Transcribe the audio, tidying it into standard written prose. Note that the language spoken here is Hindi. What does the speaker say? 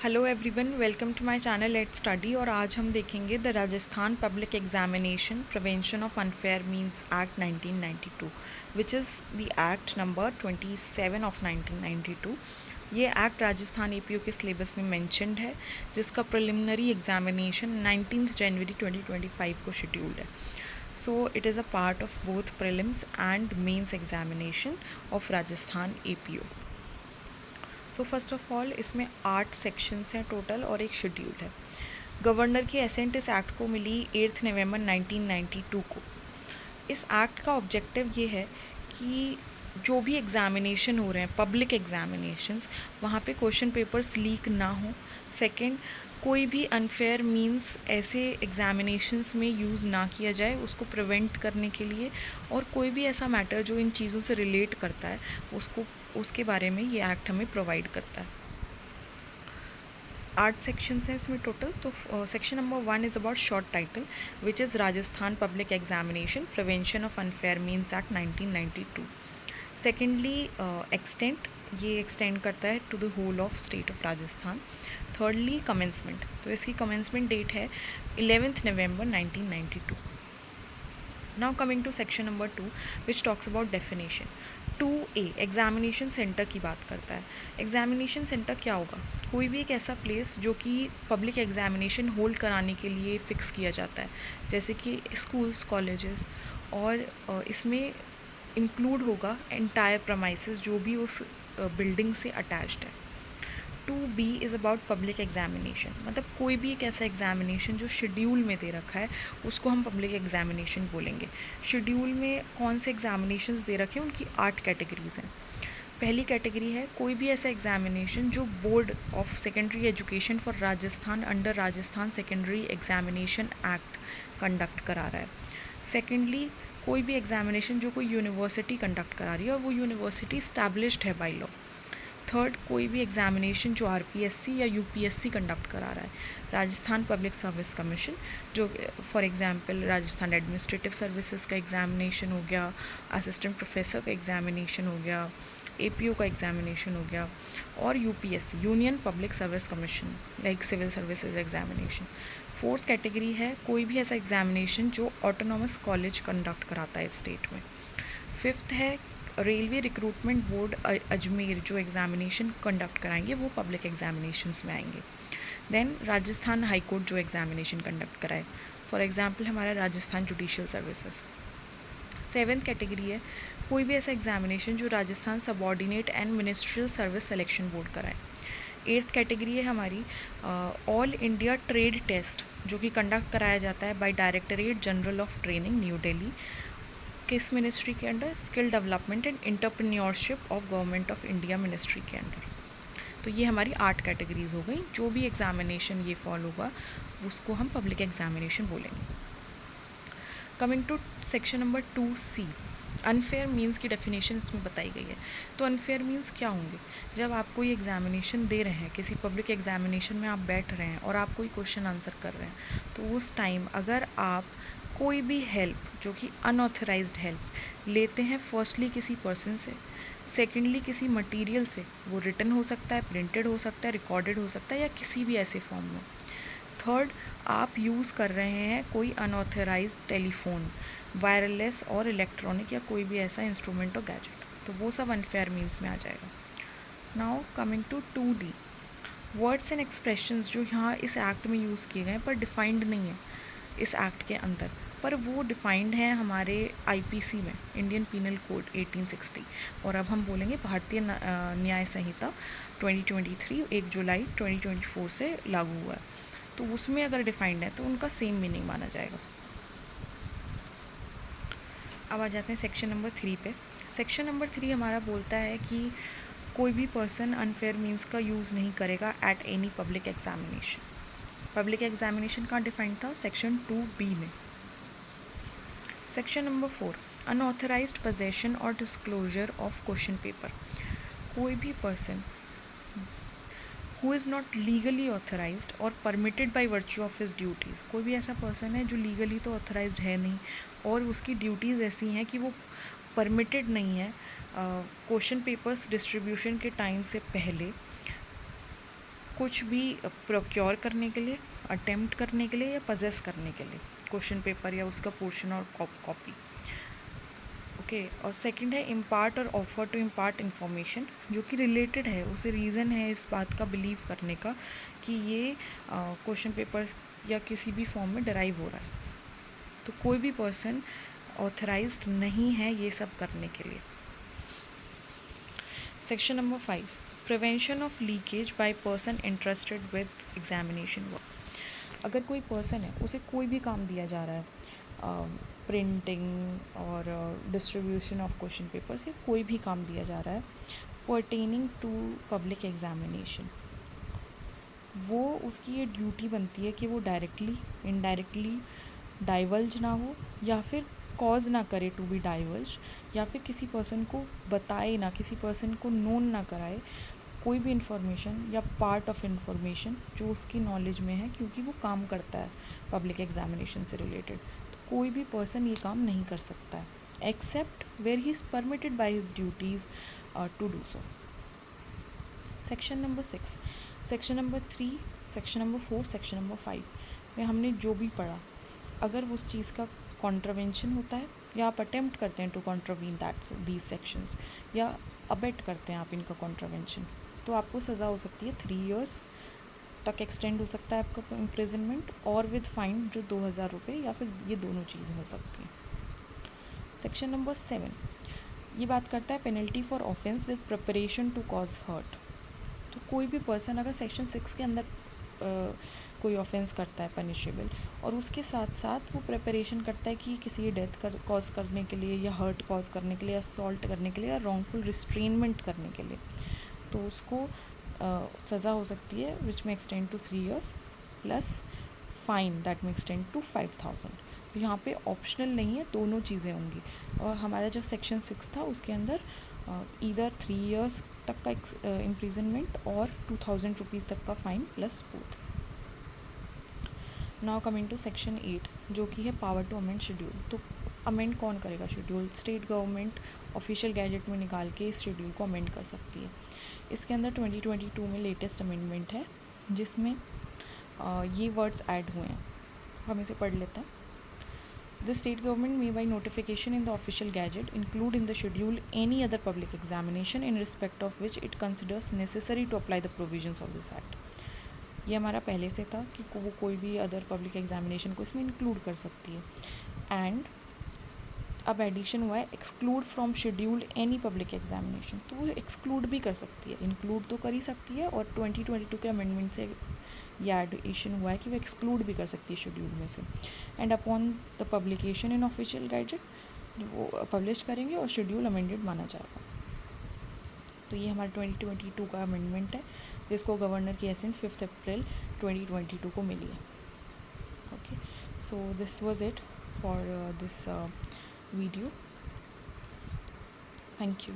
Hello everyone, welcome to my channel let's study. और आज हम देखेंगे the Rajasthan public examination prevention of unfair means act 1992 which is the act number 27 of 1992। ये एक्ट राजस्थान एपीओ के सिलेबस में मेंशन्ड है, जिसका प्रिलिमिनरी एग्जामिनेशन 19 जनवरी 2025 को शेड्यूल्ड है। So it is a part of both prelims and mains examination of Rajasthan APO. So first of all इसमें 8 सेक्शंस हैं टोटल और एक शेड्यूल है। गवर्नर की एसेंट इस एक्ट को मिली 8 नवंबर 1992 को। इस एक्ट का ऑब्जेक्टिव ये है कि जो भी एग्ज़ामिनेशन हो रहे हैं, पब्लिक एग्ज़ामिनेशंस, वहाँ पे क्वेश्चन पेपर्स लीक ना हो। सेकंड, कोई भी अनफेयर मींस ऐसे एग्ज़ामिनेशंस में यूज़ ना किया जाए, उसको प्रिवेंट करने के लिए। और कोई भी ऐसा मैटर जो इन चीज़ों से रिलेट करता है उसके बारे में ये एक्ट हमें प्रोवाइड करता है। 8 सेक्शंस हैं इसमें टोटल। तो section number 1 is about short title which is Rajasthan public examination prevention of unfair means act 1992। Secondly extent, ये एक्सटेंड करता है to the whole of state of Rajasthan. Thirdly commencement, तो इसकी कमेंसमेंट डेट है 11 नवंबर 1992। Now coming to section number 2 which talks about definition. 2A examination centre की बात करता है। एग्जामिनेशन सेंटर क्या होगा? कोई भी एक ऐसा प्लेस जो कि पब्लिक एग्जामिनेशन होल्ड कराने के लिए फ़िक्स किया जाता है, जैसे कि स्कूल्स, कॉलेजेस। और इसमें इंक्लूड होगा एंटायर प्रमाइसेस जो भी उस बिल्डिंग से अटैच्ड है। 2B is about public examination, मतलब कोई भी एक ऐसा एग्जामिनेशन जो शेड्यूल में दे रखा है उसको हम पब्लिक एग्जामिनेशन बोलेंगे। शेड्यूल में कौन से एग्जामिनेशंस दे रखे हैं, उनकी 8 कैटेगरीज हैं। पहली कैटेगरी है कोई भी ऐसा एग्जामिनेशन जो board of secondary education for Rajasthan under Rajasthan secondary examination act conduct करा रहा है। सेकेंडली, कोई भी एग्जामिनेशन जो कोई यूनिवर्सिटी कंडक्ट करा रही है और वो यूनिवर्सिटी स्टैब्लिश्ड है बाय लॉ। थर्ड, कोई भी एग्जामिनेशन जो आरपीएससी या यूपीएससी कंडक्ट करा रहा है। राजस्थान पब्लिक सर्विस कमीशन, जो for example Rajasthan administrative services का एग्जामिनेशन हो गया, असिस्टेंट प्रोफेसर का एग्जामिनेशन हो गया, एपीओ का एग्जामिनेशन हो गया। और UPSC, union public service commission, like civil services examination. Fourth category है कोई भी ऐसा एग्जामिनेशन जो ऑटोनॉमस कॉलेज कंडक्ट कराता है स्टेट में। फिफ्थ है रेलवे रिक्रूटमेंट बोर्ड अजमेर जो एग्जामिनेशन कंडक्ट कराएंगे वो पब्लिक एग्जामिनेशंस में आएंगे। देन राजस्थान हाई कोर्ट जो एग्जामिनेशन कंडक्ट कराए, फॉर एग्जांपल हमारा Rajasthan judicial services. Seventh category है कोई भी ऐसा एग्जामिनेशन जो Rajasthan subordinate and ministerial service selection board कराए। एट्थ कैटेगरी है हमारी ऑल इंडिया ट्रेड टेस्ट, जो कि कंडक्ट कराया जाता है by directorate general of training, New Delhi. किस मिनिस्ट्री के under? Skill development and entrepreneurship of government of India ministry के अंडर। तो ये हमारी 8 कैटेगरीज हो गई। जो भी एग्जामिनेशन ये फॉल होगा उसको हम पब्लिक एग्जामिनेशन बोलेंगे। Coming to section number 2C, unfair means की डेफिनेशन इसमें बताई गई है। तो अनफेयर मीन्स क्या होंगे? जब आप कोई एग्जामिनेशन दे रहे हैं, किसी पब्लिक एग्जामिनेशन में आप बैठ रहे हैं और आप कोई क्वेश्चन आंसर कर रहे हैं, तो उस टाइम अगर आप कोई भी हेल्प जो कि अनऑथराइज्ड हेल्प लेते हैं, फर्स्टली किसी पर्सन से, सेकेंडली किसी मटेरियल से, वो रिटन हो सकता है, प्रिंटेड हो सकता है, रिकॉर्डेड हो सकता है, या किसी भी ऐसे फॉर्म में। थर्ड, आप यूज़ कर रहे हैं कोई अनऑथराइज्ड टेलीफोन, वायरलेस और इलेक्ट्रॉनिक या कोई भी ऐसा इंस्ट्रूमेंट और गैजेट, तो वो सब अनफेयर मीन्स में आ जाएगा। Now coming to 2D, words and expressions जो यहाँ इस एक्ट में यूज़ किए गए पर डिफाइंड नहीं है इस एक्ट के अंदर, पर वो डिफाइंड है हमारे आईपीसी में, इंडियन पीनल कोड 1860। और अब हम बोलेंगे भारतीय न्याय संहिता 2023, 1 जुलाई 2024 से लागू हुआ है, तो उसमें अगर डिफाइंड है तो उनका सेम मीनिंग माना जाएगा। अब आ जाते हैं सेक्शन नंबर 3 पे। सेक्शन नंबर 3 हमारा बोलता है कि कोई भी पर्सन अनफेयर मीन्स का यूज़ नहीं करेगा at any public examination. Public examination कहाँ डिफाइंड था? सेक्शन 2B में। सेक्शन नंबर 4, अनऑथराइज्ड पोजेशन और डिस्क्लोजर ऑफ क्वेश्चन पेपर। कोई भी person who is not legally authorised और permitted by virtue of his duties, कोई भी ऐसा पर्सन है जो लीगली तो ऑथराइज्ड है नहीं और उसकी ड्यूटीज़ ऐसी हैं कि वो परमिटेड नहीं है क्वेश्चन पेपर्स डिस्ट्रीब्यूशन के टाइम से पहले कुछ भी प्रोक्योर करने के लिए, अटेम्प्ट करने के लिए या पजेस करने के लिए क्वेश्चन पेपर या उसका पोर्शन और कॉपी। ओके, और सेकंड है इम्पार्ट और ऑफर टू इम्पार्ट इन्फॉर्मेशन, जो कि रिलेटेड है, उसे रीज़न है इस बात का बिलीव करने का कि ये क्वेश्चन पेपर या किसी भी फॉर्म में डराइव हो रहा है। तो कोई भी पर्सन ऑथराइज्ड नहीं है ये सब करने के लिए। Section number 5, prevention of leakage by person interested with examination work. अगर कोई पर्सन है, उसे कोई भी काम दिया जा रहा है, प्रिंटिंग और डिस्ट्रीब्यूशन ऑफ क्वेश्चन पेपर्स, या कोई भी काम दिया जा रहा है पर्टेनिंग टू पब्लिक एग्जामिनेशन, वो उसकी ये ड्यूटी बनती है कि वो डायरेक्टली इनडायरेक्टली डाइवल्ज ना हो, या फिर कॉज ना करे टू बी डाइवल्ज, या फिर किसी पर्सन को बताए ना, किसी पर्सन को नोन ना कराए कोई भी इंफॉर्मेशन या पार्ट ऑफ इंफॉर्मेशन जो उसकी नॉलेज में है, क्योंकि वो काम करता है पब्लिक एग्जामिनेशन से रिलेटेड। तो कोई भी पर्सन ये काम नहीं कर सकता है except where he is permitted by his duties to do so. Section number 6, section number 3, section number 4, section number 5 में हमने जो भी पढ़ा, अगर उस चीज़ का कॉन्ट्रवेंशन होता है या आप अटेम्प्ट करते हैं to contravene that these sections, या अबेट करते हैं आप इनका कॉन्ट्रवेंशन, तो आपको सज़ा हो सकती है 3 years तक एक्सटेंड हो सकता है आपका इम्प्रिजनमेंट, और विद फाइन जो 2000 रुपये, या फिर ये दोनों चीज़ें हो सकती हैं। सेक्शन नंबर 7 ये बात करता है penalty for offence with preparation to cause hurt. तो कोई भी पर्सन अगर सेक्शन 6 के अंदर कोई ऑफेंस करता है पनिशेबल, और उसके साथ साथ वो प्रिपरेशन करता है कि किसी डेथ कॉज करने के लिए, या हर्ट कॉज करने के लिए, या असॉल्ट करने के लिए, या रॉन्गफुल रिस्ट्रेनमेंट करने के लिए, तो उसको सज़ा हो सकती है विच में extend to 3 years plus fine that में एक्सटेंड टू 5000। तो यहाँ पे ऑप्शनल नहीं है, दोनों चीज़ें होंगी। और हमारा जो सेक्शन 6 था उसके अंदर ईदर 3 years तक का इम्प्रिजनमेंट और 2000 रुपीज़ तक का fine plus both. Now coming to section 8 जो कि है पावर टू अमेंड शेड्यूल। तो अमेंड कौन करेगा schedule? State government official gazette में निकाल के इस शेड्यूल को अमेंड कर सकती है। इसके अंदर 2022 में लेटेस्ट अमेंडमेंट है जिसमें ये वर्ड्स ऐड हुए हैं, हम इसे पढ़ लेते हैं। The state government may by notification in the official gazette include in the schedule any other public examination in respect of which it considers necessary to apply the provisions of this act। ये हमारा पहले से था कि वो कोई भी अदर पब्लिक एग्जामिनेशन को इसमें इंक्लूड कर सकती है। एंड अब एडिशन हुआ है exclude from schedule any public examination, तो वो एक्सक्लूड भी कर सकती है, इंक्लूड तो कर ही सकती है, और 2022 के अमेंडमेंट से ये एडिशन हुआ है कि वो एक्सक्लूड भी कर सकती है शेड्यूल में से। And upon the publication in official gazette वो पब्लिश करेंगे और शेड्यूल अमेंडेड माना जाएगा। तो ये हमारा 2022 का अमेंडमेंट है जिसको गवर्नर की एसेंट 5 अप्रैल 2022 को मिली है। Okay, so this was it for this video. Thank you.